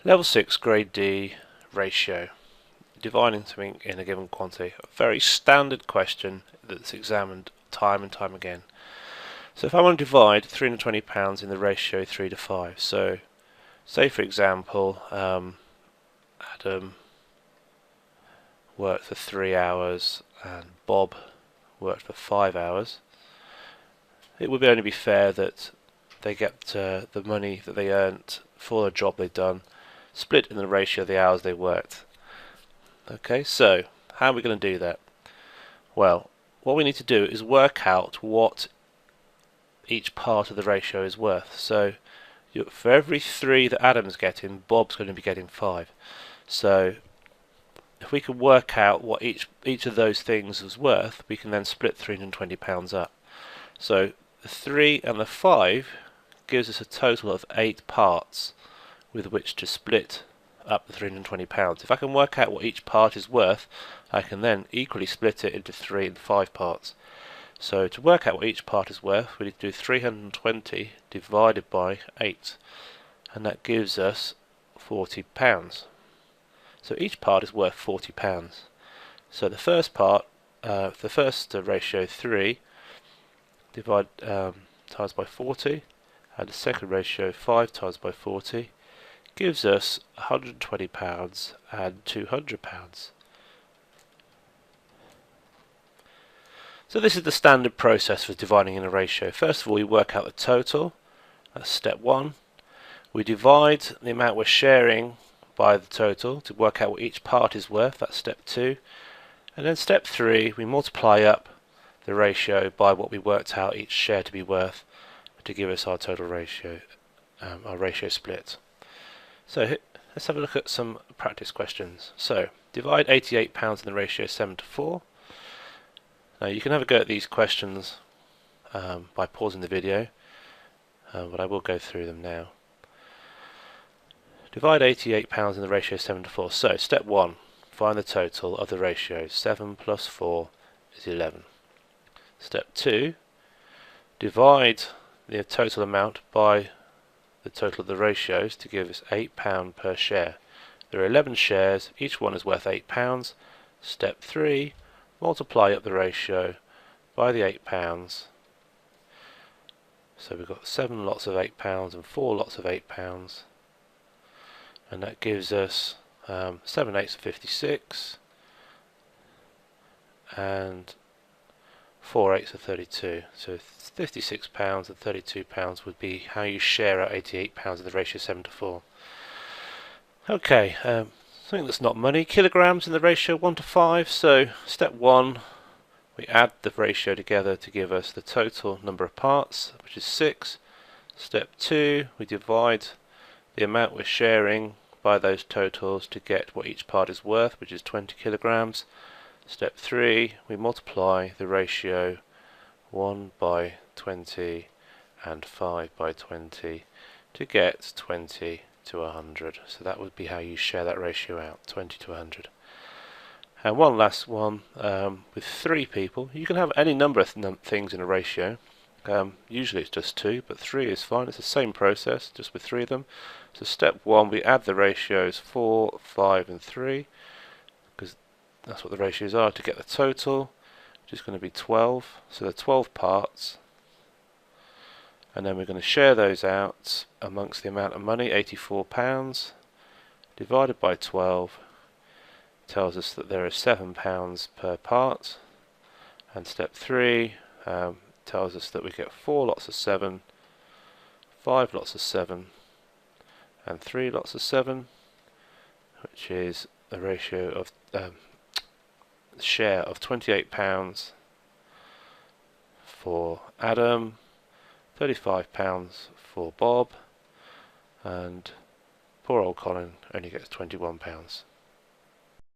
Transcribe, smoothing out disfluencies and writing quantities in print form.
Level 6 Grade D ratio. Dividing something in a given quantity. A very standard question that's examined time and time again. So if I want to divide £320 in the ratio 3 to 5, so say for example Adam worked for 3 hours and Bob worked for 5 hours, it would only be fair that they get the money that they earned for the job they've done split in the ratio of the hours they worked. Okay, so how are we going to do that? Well, what we need to do is work out what each part of the ratio is worth. So for every 3 that Adam's getting, Bob's going to be getting 5. So if we can work out what each of those things is worth, we can then split £320 up. So the 3 and the 5 gives us a total of 8 parts with which to split up the £320. If I can work out what each part is worth, I can then equally split it into 3 and 5 parts. So to work out what each part is worth, we need to do 320 divided by 8, and that gives us £40. So each part is worth £40. So the first part, the first ratio 3 times by 40, and the second ratio 5 times by 40 gives us £120 and £200. So this is the standard process for dividing in a ratio. First of all, we work out the total. That's step 1. We divide the amount we're sharing by the total to work out what each part is worth. That's step 2. And then step 3, we multiply up the ratio by what we worked out each share to be worth to give us our total ratio, our ratio split. So let's have a look at some practice questions. So divide £88 in the ratio 7 to 4. Now you can have a go at these questions by pausing the video, but I will go through them now. Divide £88 in the ratio 7 to 4. So step 1, find the total of the ratio. 7 plus 4 is 11. Step 2, divide the total amount by the total of the ratios to give us £8 per share. There are 11 shares, each one is worth £8. Step 3, multiply up the ratio by the £8. So we've got 7 lots of £8 and 4 lots of £8, and that gives us 7 eighths of 56 and 4 eighths of 32. So £56 and £32 would be how you share out £88 in the ratio 7 to 4. Okay, something that's not money, kilograms in the ratio 1 to 5. So step 1, we add the ratio together to give us the total number of parts, which is 6. Step 2, we divide the amount we're sharing by those totals to get what each part is worth, which is 20 kilograms. Step 3, we multiply the ratio 1 by 20 and 5 by 20 to get 20 to 100. So that would be how you share that ratio out, 20 to 100. And one last one, with 3 people. You can have any number of things in a ratio. Usually it's just 2, but 3 is fine. It's the same process, just with 3 of them. So step 1, we add the ratios 4, 5 and 3, because that's what the ratios are, to get the total, which is going to be 12. So there are 12 parts, and then we're going to share those out amongst the amount of money, £84, divided by 12 tells us that there are £7 per part. And step 3 tells us that we get 4 lots of 7, 5 lots of 7 and 3 lots of 7, which is a ratio of share of £28 for Adam, £35 for Bob, and poor old Colin only gets £21.